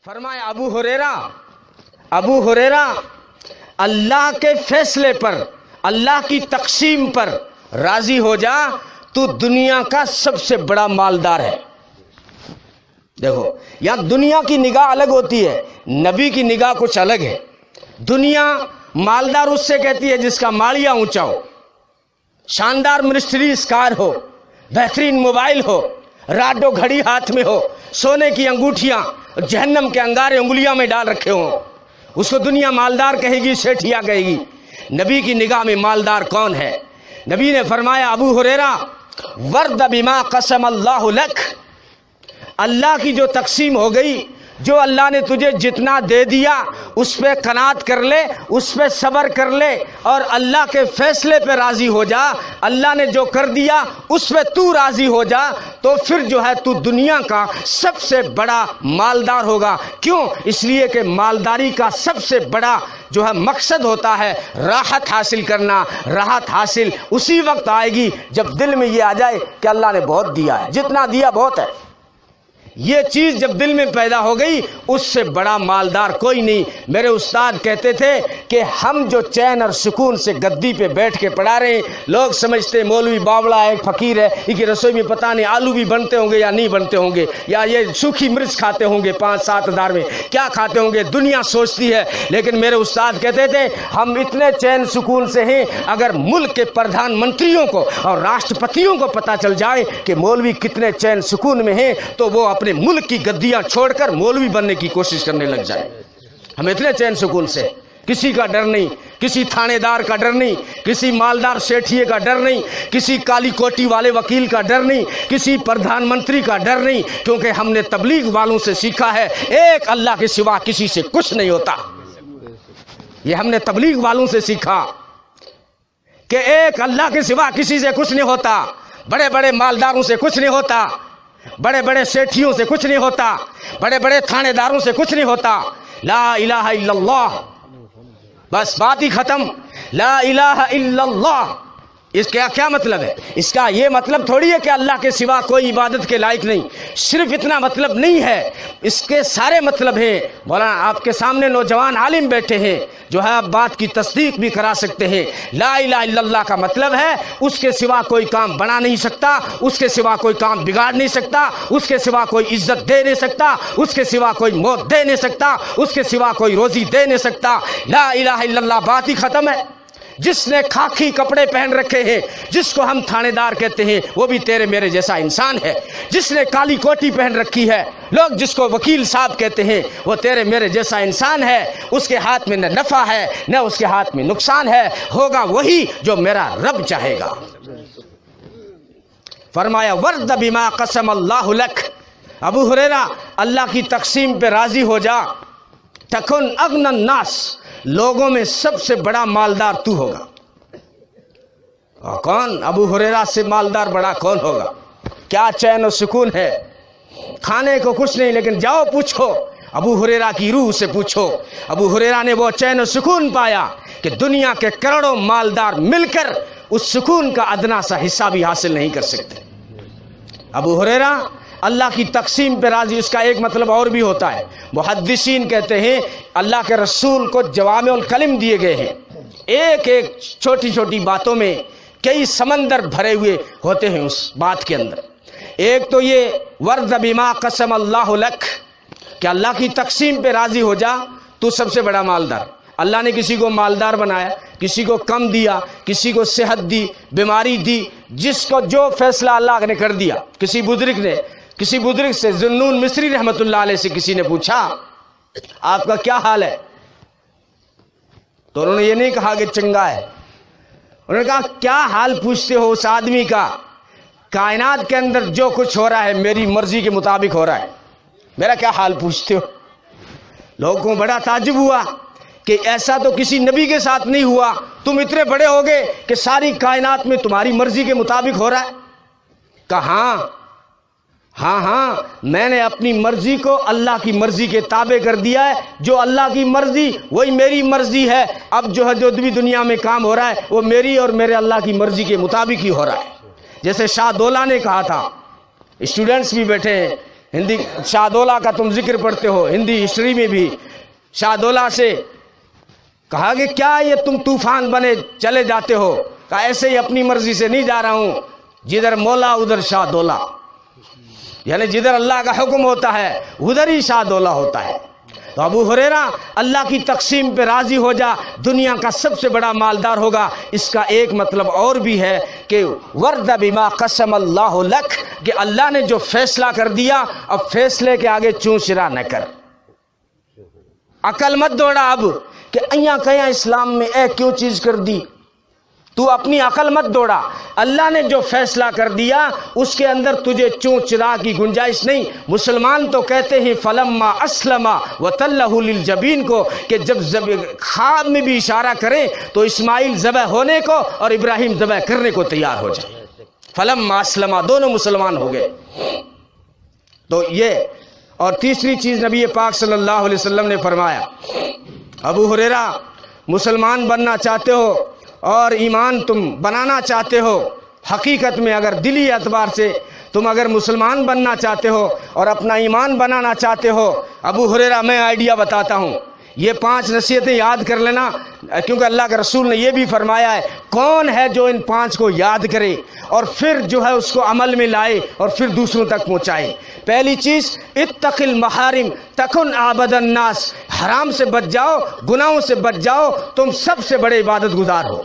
فرمایا ابو ہریرہ اللہ کے فیصلے پر، اللہ کی تقسیم پر راضی ہو جا، تو دنیا کا سب سے بڑا مالدار ہے۔ دیکھو یہاں دنیا کی نگاہ الگ ہوتی ہے، نبی کی نگاہ کچھ الگ ہے۔ دنیا مالدار اس سے کہتی ہے جس کا ماڑیا اونچا ہو، شاندار مرسڈیز کار ہو، بہترین موبائل ہو، راڈو گھڑی ہاتھ میں ہو، سونے کی انگوٹھیاں جہنم کے انگارے انگلیاں میں ڈال رکھے ہوں، اس کو دنیا مالدار کہے گی، سیٹھیا کہے گی۔ نبی کی نگاہ میں مالدار کون ہے؟ نبی نے فرمایا ابو ہریرہ ورد بما قسم اللہ لک، اللہ کی جو تقسیم ہو گئی، جو اللہ نے تجھے جتنا دے دیا اس پہ قناعت کر لے، اس پہ صبر کر لے اور اللہ کے فیصلے پہ راضی ہو جا۔ اللہ نے جو کر دیا اس پہ تو راضی ہو جا، تو پھر جو ہے تو دنیا کا سب سے بڑا مالدار ہوگا۔ کیوں؟ اس لیے کہ مالداری کا سب سے بڑا جو ہے مقصد ہوتا ہے راحت حاصل کرنا۔ راحت حاصل اسی وقت آئے گی جب دل میں یہ آ جائے کہ اللہ نے بہت دیا ہے، جتنا دیا بہت ہے۔ یہ چیز جب دل میں پیدا ہو گئی، اس سے بڑا مالدار کوئی نہیں۔ میرے استاد کہتے تھے کہ ہم جو چین اور سکون سے گدی پہ بیٹھ کے پڑھا رہے ہیں، لوگ سمجھتے مولوی باوڑا ہے، ایک فقیر ہے، ان کی رسوئی میں پتہ نہیں آلو بھی بنتے ہوں گے یا نہیں بنتے ہوں گے، یا یہ سوکھی مرچ کھاتے ہوں گے 5-7 ہزار میں، کیا کھاتے ہوں گے، دنیا سوچتی ہے۔ لیکن میرے استاد کہتے تھے ہم اتنے چین سکون سے ہیں، اگر ملک کے پردھان منتریوں کو اور راشٹرپتیوں کو پتہ چل جائے کہ مولوی کتنے چین سکون میں ہیں، تو وہ اپنے ملک کی گدیاں چھوڑ کر مولوی بننے کی کوشش کرنے لگ جائے۔ ہم اتنے چین سکون سے، کسی کا ڈر نہیں، کسی تھانے دار کا ڈر نہیں، کسی مالدار سیٹھیے کا ڈر نہیں، کسی کالی کوٹی والے وکیل کا ڈر نہیں، کسی پردھان منتری کا ڈر نہیں، کیونکہ ہم نے تبلیغ والوں سے سیکھا ہے ایک اللہ کے سوا کسی سے کچھ نہیں ہوتا۔ یہ ہم نے تبلیغ والوں سے سیکھا کہ ایک اللہ کے سوا کسی سے کچھ نہیں ہوتا، بڑے بڑے مالداروں سے کچھ نہیں ہوتا، بڑے بڑے سیٹھیوں سے کچھ نہیں ہوتا، بڑے بڑے تھانے داروں سے کچھ نہیں ہوتا۔ لا الہ الا اللہ، بس بات ہی ختم۔ لا الہ الا اللہ، اس کا کیا مطلب ہے؟ اس کا یہ مطلب تھوڑی ہے کہ اللہ کے سوا کوئی عبادت کے لائق نہیں، صرف اتنا مطلب نہیں ہے، اس کے سارے مطلب ہیں۔ مولانا آپ کے سامنے نوجوان عالم بیٹھے ہیں جو ہے آپ بات کی تصدیق بھی کرا سکتے ہیں۔ لا الہ الا اللہ کا مطلب ہے اس کے سوا کوئی کام بنا نہیں سکتا، اس کے سوا کوئی کام بگاڑ نہیں سکتا، اس کے سوا کوئی عزت دے نہیں سکتا، اس کے سوا کوئی موت دے نہیں سکتا، اس کے سوا کوئی روزی دے نہیں سکتا۔ لا الہ الا اللہ، بات ہی ختم ہے۔ جس نے خاکی کپڑے پہن رکھے ہیں، جس کو ہم تھانے دار کہتے ہیں، وہ بھی تیرے میرے جیسا انسان ہے۔ جس نے کالی کوٹی پہن رکھی ہے، لوگ جس کو وکیل صاحب کہتے ہیں، وہ تیرے میرے جیسا انسان ہے۔ اس کے ہاتھ میں نہ نفع ہے نہ اس کے ہاتھ میں نقصان ہے، ہوگا وہی جو میرا رب چاہے گا۔ فرمایا ورد بما قسم اللہ لک، ابو ہریرہ اللہ کی تقسیم پہ راضی ہو جا، تکن اغنى الناس، لوگوں میں سب سے بڑا مالدار تو ہوگا۔ اور کون؟ ابو ہریرہ سے مالدار بڑا کون ہوگا؟ کیا چین و سکون ہے، کھانے کو کچھ نہیں، لیکن جاؤ پوچھو ابو ہریرہ کی روح سے، پوچھو ابو ہریرہ نے وہ چین و سکون پایا کہ دنیا کے کروڑوں مالدار مل کر اس سکون کا ادنا سا حصہ بھی حاصل نہیں کر سکتے۔ ابو ہریرہ اللہ کی تقسیم پہ راضی، اس کا ایک مطلب اور بھی ہوتا ہے۔ محدثین کہتے ہیں اللہ کے رسول کو جوامع الکلم دیے گئے ہیں، ایک ایک چھوٹی چھوٹی باتوں میں کئی سمندر بھرے ہوئے ہوتے ہیں اس بات کے اندر۔ ایک تو یہ ورد بما قسم اللہ لک، کہ اللہ کی تقسیم پہ راضی ہو جا، تو سب سے بڑا مالدار۔ اللہ نے کسی کو مالدار بنایا، کسی کو کم دیا، کسی کو صحت دی، بیماری دی، جس کو جو فیصلہ اللہ نے کر دیا۔ کسی بزرگ سے ذوالنون مصری رحمت اللہ علیہ سے کسی نے پوچھا آپ کا کیا حال ہے، تو انہوں نے یہ نہیں کہا کہ چنگا ہے، انہوں نے کہا کیا حال پوچھتے ہو اس آدمی کا، کائنات کے اندر جو کچھ ہو رہا ہے میری مرضی کے مطابق ہو رہا ہے، میرا کیا حال پوچھتے ہو۔ لوگوں کو بڑا تعجب ہوا کہ ایسا تو کسی نبی کے ساتھ نہیں ہوا، تم اتنے بڑے ہو گئے کہ ساری کائنات میں تمہاری مرضی کے مطابق ہو رہا ہے۔ کہا ہاں میں نے اپنی مرضی کو اللہ کی مرضی کے تابع کر دیا ہے، جو اللہ کی مرضی وہی میری مرضی ہے۔ اب جو ہے جو بھی دنیا میں کام ہو رہا ہے وہ میری اور میرے اللہ کی مرضی کے مطابق ہی ہو رہا ہے۔ جیسے شاہ دولہ نے کہا تھا، اسٹوڈنٹس بھی بیٹھے ہیں ہندی شاہدولہ کا تم ذکر پڑھتے ہو، ہندی ہسٹری میں بھی شاہدولہ سے کہا کہ کیا یہ تم طوفان بنے چلے جاتے ہو؟ کہا ایسے ہی اپنی مرضی سے نہیں جا رہا ہوں، جدھر مولا ادھر شاہدولہ، یعنی جدھر اللہ کا حکم ہوتا ہے ادھر ہی شاہدولہ ہوتا ہے۔ تو ابو ہریرہ اللہ کی تقسیم پہ راضی ہو جا، دنیا کا سب سے بڑا مالدار ہوگا۔ اس کا ایک مطلب اور بھی ہے کہ ورد بما قسم اللہ لک، کہ اللہ نے جو فیصلہ کر دیا اب فیصلے کے آگے چون چرا نہ کر، عقل مت دوڑا اب کہ ایاں کہیں اسلام میں اے کیوں چیز کر دی، تو اپنی عقل مت دوڑا۔ اللہ نے جو فیصلہ کر دیا اس کے اندر تجھے چون چرا کی گنجائش نہیں۔ مسلمان تو کہتے ہیں فلما اسلم وتلہ للجبین کو، کہ جب خواب میں بھی اشارہ کریں تو اسماعیل ذبح ہونے کو اور ابراہیم ذبح کرنے کو تیار ہو جائے، فلما اسلم، دونوں مسلمان ہو گئے۔ تو یہ، اور تیسری چیز نبی پاک صلی اللہ علیہ وسلم نے فرمایا، ابو ہریرہ مسلمان بننا چاہتے ہو اور ایمان تم بنانا چاہتے ہو، حقیقت میں اگر دلی اعتبار سے تم اگر مسلمان بننا چاہتے ہو اور اپنا ایمان بنانا چاہتے ہو، ابو ہریرہ میں آئیڈیا بتاتا ہوں، یہ 5 نصیحتیں یاد کر لینا، کیونکہ اللہ کے رسول نے یہ بھی فرمایا ہے کون ہے جو ان 5 کو یاد کرے اور پھر جو ہے اس کو عمل میں لائے اور پھر دوسروں تک پہنچائے۔ پہلی چیز اتق المحارم تکن عابد الناس، حرام سے بچ جاؤ، گناہوں سے بچ جاؤ، تم سب سے بڑے عبادت گزار ہو۔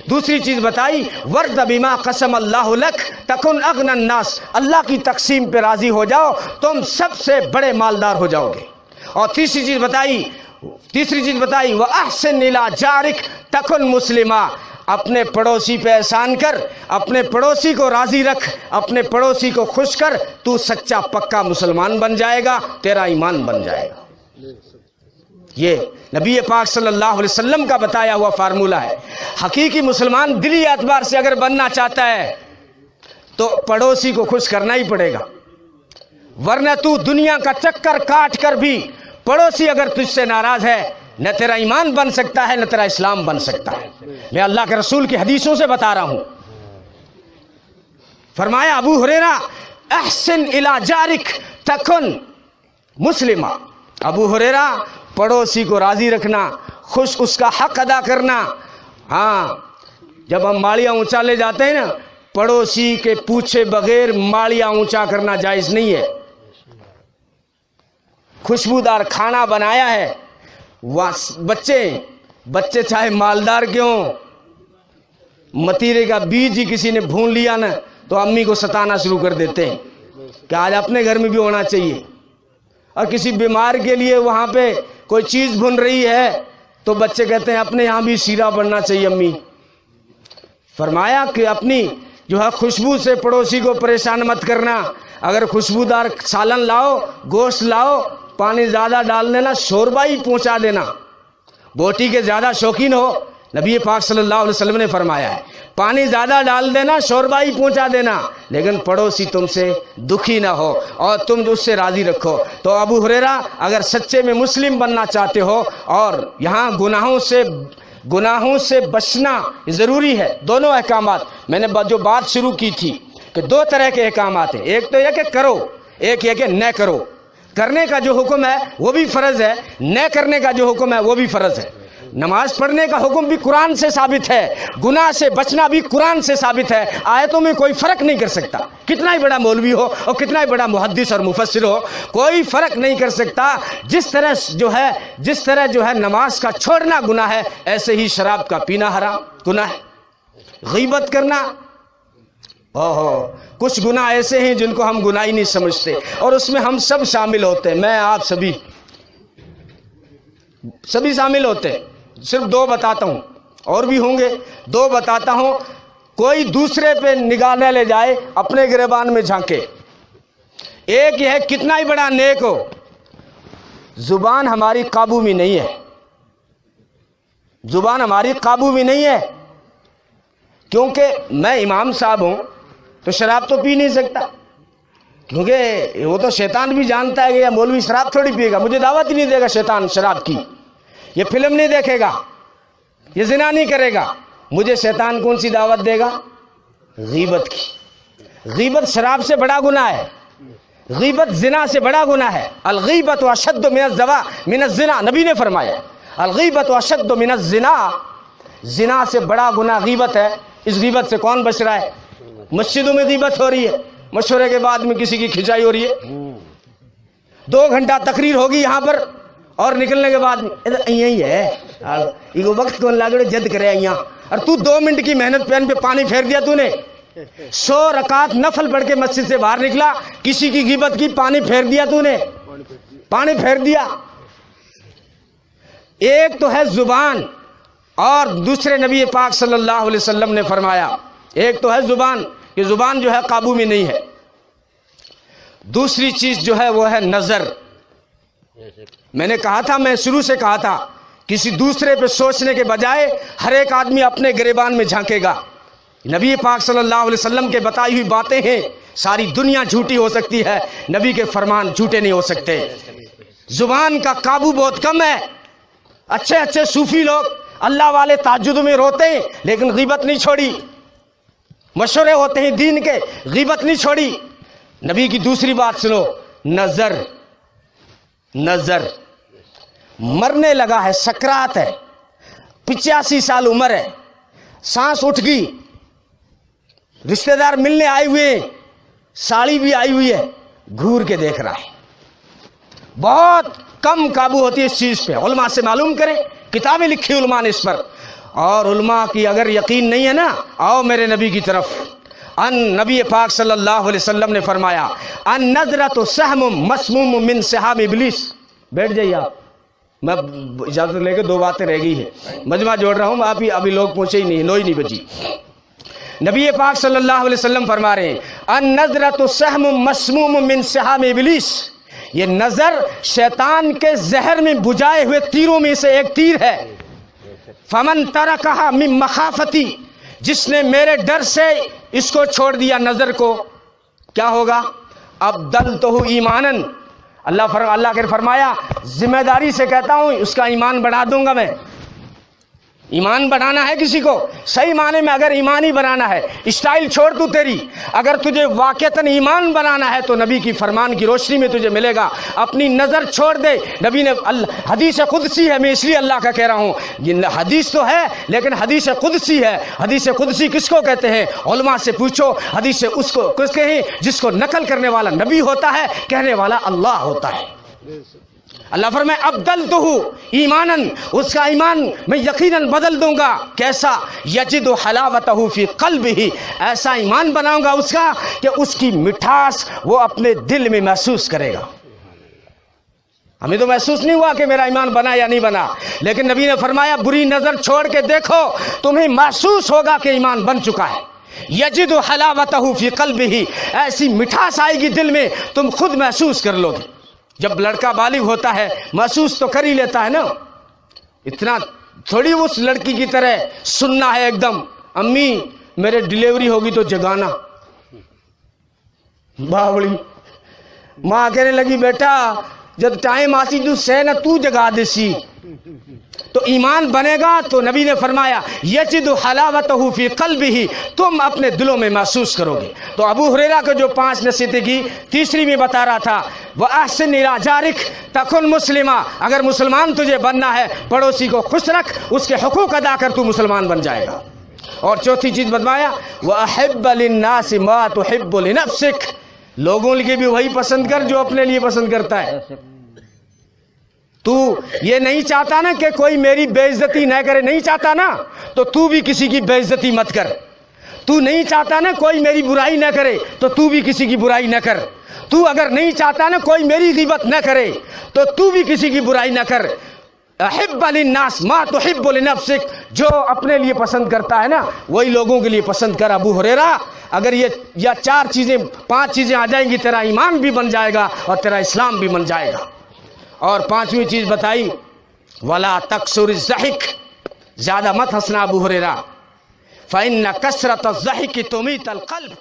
دوسری چیز بتائی ورد بما قسم اللہ لک تکن اغنى الناس، اللہ کی تقسیم پہ راضی ہو جاؤ، تم سب سے بڑے مالدار ہو جاؤ گے۔ اور تیسری چیز بتائی وَأَحْسِنْ إِلَىٰ جَارِكَ تَكُنْ مُسْلِمًا، اپنے پڑوسی پہ احسان کر، اپنے پڑوسی کو راضی رکھ، اپنے پڑوسی کو خوش کر، تو سچا پکا مسلمان بن جائے گا، تیرا ایمان بن جائے گا۔ یہ نبی پاک صلی اللہ علیہ وسلم کا بتایا ہوا فارمولہ ہے۔ حقیقی مسلمان دلی اعتبار سے اگر بننا چاہتا ہے تو پڑوسی کو خوش کرنا ہی پڑے گا، ورنہ تو دنیا کا چکر کاٹ کر بھی پڑوسی اگر تجھ سے ناراض ہے، نہ تیرا ایمان بن سکتا ہے نہ تیرا اسلام بن سکتا ہے۔ میں اللہ کے رسول کی حدیثوں سے بتا رہا ہوں۔ فرمایا ابو ہریرہ احسن الی جارک تکن مسلما، ابو ہریرہ پڑوسی کو راضی رکھنا، خوش، اس کا حق ادا کرنا۔ ہاں، جب ہم ماڑیاں اونچا لے جاتے ہیں نا، پڑوسی کے پوچھے بغیر ماڑیاں اونچا کرنا جائز نہیں ہے۔ خوشبودار کھانا بنایا ہے، بچے چاہے مالدار کیوں، متیرے کا بیج ہی کسی نے بھون لیا نا تو امی کو ستانا شروع کر دیتے ہیں کہ آج اپنے گھر میں بھی ہونا چاہیے۔ اور کسی بیمار کے لیے وہاں پہ کوئی چیز بھون رہی ہے تو بچے کہتے ہیں اپنے یہاں بھی سیرا بننا چاہیے امی۔ فرمایا کہ اپنی جو ہے خوشبو سے پڑوسی کو پریشان مت کرنا۔ اگر خوشبودار سالن لاؤ، گوشت لاؤ، پانی زیادہ ڈال دینا، شوربہ ہی پہنچا دینا۔ بوٹی کے زیادہ شوقین ہو، نبی پاک صلی اللہ علیہ وسلم نے فرمایا ہے پانی زیادہ ڈال دینا، شوربہ ہی پہنچا دینا، لیکن پڑوسی تم سے دکھی نہ ہو اور تم اس سے راضی رکھو۔ تو ابو ہریرہ اگر سچے میں مسلم بننا چاہتے ہو، اور یہاں گناہوں سے بچنا ضروری ہے، دونوں احکامات میں نے جو بات شروع کی تھی کہ 2 طرح کے احکامات ہیں، ایک تو یہ کہ کرو، ایک یہ کہ نہ کرو۔ کرنے کا جو حکم ہے وہ بھی فرض ہے، نہ کرنے کا جو حکم ہے وہ بھی فرض ہے۔ نماز پڑھنے کا حکم بھی قرآن سے ثابت ہے، گناہ سے بچنا بھی قرآن سے ثابت ہے۔ آیتوں میں کوئی فرق نہیں کر سکتا، کتنا ہی بڑا مولوی ہو اور کتنا ہی بڑا محدث اور مفسر ہو، کوئی فرق نہیں کر سکتا۔ جس طرح جو ہے نماز کا چھوڑنا گناہ ہے، ایسے ہی شراب کا پینا حرام گناہ ہے۔ غیبت کرنا، کچھ گناہ ایسے ہیں جن کو ہم گناہ ہی نہیں سمجھتے، اور اس میں ہم سب شامل ہوتے ہیں، میں آپ سبھی شامل ہوتے ہیں۔ صرف 2 بتاتا ہوں، اور بھی ہوں گے، 2 بتاتا ہوں۔ کوئی دوسرے پہ نگاہ نہ لے جائے، اپنے گریبان میں جھانکے۔ ایک یہ ہے کتنا ہی بڑا نیک ہو، زبان ہماری قابو میں نہیں ہے، زبان ہماری قابو میں نہیں ہے، کیونکہ میں امام صاحب ہوں تو شراب تو پی نہیں سکتا، کیونکہ وہ تو شیطان بھی جانتا ہے کہ یہ مولوی شراب تھوڑی پیے گا، مجھے دعوت ہی نہیں دے گا شیطان شراب کی، یہ فلم نہیں دیکھے گا، یہ زنا نہیں کرے گا، مجھے شیطان کون سی دعوت دے گا؟ غیبت کی۔ غیبت شراب سے بڑا گناہ ہے، غیبت زنا سے بڑا گناہ ہے. الغیبت اشد من الزنا، نبی نے فرمایا الغیبت اشد من الزنا، زنا سے بڑا گناہ غیبت ہے. اس غیبت سے کون بچ رہا ہے؟ مسجدوں میں غیبت ہو رہی ہے، مشورے کے بعد میں کسی کی کھنچائی ہو رہی ہے. 2 گھنٹہ تقریر ہوگی یہاں پر اور نکلنے کے بعد یہی ہے یہ وقت کون لاگڑے جد کرے یہاں، اور تو 2 منٹ کی محنت پین پہ پانی پھیر دیا تو نے. 100 رکعت نفل پڑھ کے مسجد سے باہر نکلا، کسی کی غیبت کی، پانی پھیر دیا تو نے، پانی پھیر دیا. ایک تو ہے زبان، اور دوسرے نبی پاک صلی اللہ علیہ وسلم نے فرمایا ایک تو ہے زبان، کہ زبان جو ہے قابو میں نہیں ہے. دوسری چیز جو ہے وہ ہے نظر. میں نے کہا تھا، میں شروع سے کہا تھا، کسی دوسرے پہ سوچنے کے بجائے ہر ایک آدمی اپنے گریبان میں جھانکے گا. نبی پاک صلی اللہ علیہ وسلم کے بتائی ہوئی باتیں ہیں. ساری دنیا جھوٹی ہو سکتی ہے، نبی کے فرمان جھوٹے نہیں ہو سکتے. زبان کا قابو بہت کم ہے. اچھے اچھے صوفی لوگ، اللہ والے تہجد میں روتے ہیں لیکن غیبت نہیں چھوڑی. مشورے ہوتے ہیں دین کے، غیبت نہیں چھوڑی. نبی کی دوسری بات سنو، نظر. نظر مرنے لگا ہے، سکرات ہے، 85 سال عمر ہے، سانس اٹھ گئی، رشتہ دار ملنے آئے ہوئے ہیں، ساڑی بھی آئی ہوئی ہے، گھور کے دیکھ رہا ہے. بہت کم قابو ہوتی ہے اس چیز پہ. علماء سے معلوم کریں، کتابیں لکھی علماء نے اس پر. اور علماء کی اگر یقین نہیں ہے نا، آؤ میرے نبی کی طرف. نبی پاک صلی اللہ علیہ وسلم نے فرمایا النظرۃ سہم مسموم من سہام ابلیس. بیٹھ جائیے آپ، میں اجازت لے کے 2 باتیں رہ گئی ہے، مجمع جوڑ رہا ہوں. آپ ہی ابھی لوگ پہنچے ہی نہیں، 9 ہی نہیں بجی. نبی پاک صلی اللہ علیہ وسلم فرما رہے ہیں النظرۃ سہم مسموم من سہام ابلیس. یہ نظر شیطان کے زہر میں بجھائے ہوئے تیروں میں سے ایک تیر ہے. فمن ترکھا من مخافتی، جس نے میرے ڈر سے اس کو چھوڑ دیا، نظر کو، کیا ہوگا؟ ابدلتہ ایمانا. اللہ کے فرمایا ذمہ داری سے کہتا ہوں اس کا ایمان بڑھا دوں گا میں. ایمان بنانا ہے کسی کو صحیح معنی میں، اگر ایمان ہی بنانا ہے، اسٹائل چھوڑ تو تیری، اگر تجھے واقعتاً ایمان بنانا ہے تو نبی کی فرمان کی روشنی میں تجھے ملے گا. اپنی نظر چھوڑ دے. نبی نے حدیث قدسی ہے، میں اس لیے اللہ کا کہہ رہا ہوں، حدیث تو ہے لیکن حدیث قدسی ہے. حدیث قدسی کس کو کہتے ہیں؟ علماء سے پوچھو. حدیث اس کو کس کہیں؟ جس کو نقل کرنے والا نبی ہوتا ہے، کہنے والا اللہ ہوتا ہے. اللہ فرمائے ابدلتہ ایمانا، اس کا ایمان میں یقیناً بدل دوں گا. کیسا؟ یجد حلاوتہ فی قلبہ، ایسا ایمان بناؤں گا اس کا کہ اس کی مٹھاس وہ اپنے دل میں محسوس کرے گا. ہمیں تو محسوس نہیں ہوا کہ میرا ایمان بنا یا نہیں بنا، لیکن نبی نے فرمایا بری نظر چھوڑ کے دیکھو، تمہیں محسوس ہوگا کہ ایمان بن چکا ہے. یجد حلاوتہ فی قلبہ، ایسی مٹھاس آئے گی دل میں، تم خود محسوس کر لو گے. جب لڑکا بالغ ہوتا ہے محسوس تو کر ہی لیتا ہے نا. اتنا تھوڑی اس لڑکی کی طرح سننا ہے ایک دم، امی میرے ڈیلیوری ہوگی تو جگانا. باوڑی ماں کہنے لگی بیٹا جب ٹائم آسی تو سہ نہ تو جگا دے سی. تو ایمان بنے گا تو نبی نے فرمایا یجد حلاوتہ فی قلبہ، تم اپنے دلوں میں محسوس کرو گے. تو ابو ہریرہ کو جو 5 نصیحتیں کی، تیسری میں بتا رہا تھا وَأَحْسِنْ إِلَىٰ جَارِكَ تَكُنْ مُسْلِمًا، اگر مسلمان تجھے بننا ہے پڑوسی کو خوش رکھ، اس کے حقوق ادا کر، تو مسلمان بن جائے گا. اور چوتھی چیز بتایا وَأَحِبَّ لِلنَّاسِ مَا تُحِبُّ لِنَفْسِكَ، لوگوں کے بھی وہی پسند کر جو اپنے لیے پسند کرتا ہے. تو یہ نہیں چاہتا نا کہ کوئی میری بے عزتی نہ کرے، نہیں چاہتا نا تو تو بھی کسی کی بے عزتی مت کر. تو نہیں چاہتا نا کوئی میری برائی نہ کرے تو تو بھی کسی کی برائی نہ کر. تو اگر نہیں چاہتا نا کوئی میری غیبت نہ کرے تو تو بھی کسی کی برائی نہ کر. احب للناس ما تحب لنفسک، جو اپنے لیے پسند کرتا ہے نا وہی لوگوں کے لیے پسند کر. ابو ہریرہ اگر یہ 4 چیزیں 5 چیزیں آ جائیں گی، تیرا ایمان بھی بن جائے گا اور تیرا اسلام بھی بن جائے گا. اور 5ویں چیز بتائی ولا تکثر الضحک، زیادہ مت ہنسنا ابو ہریرہ، فإن کثرۃ الضحک تمیت القلب.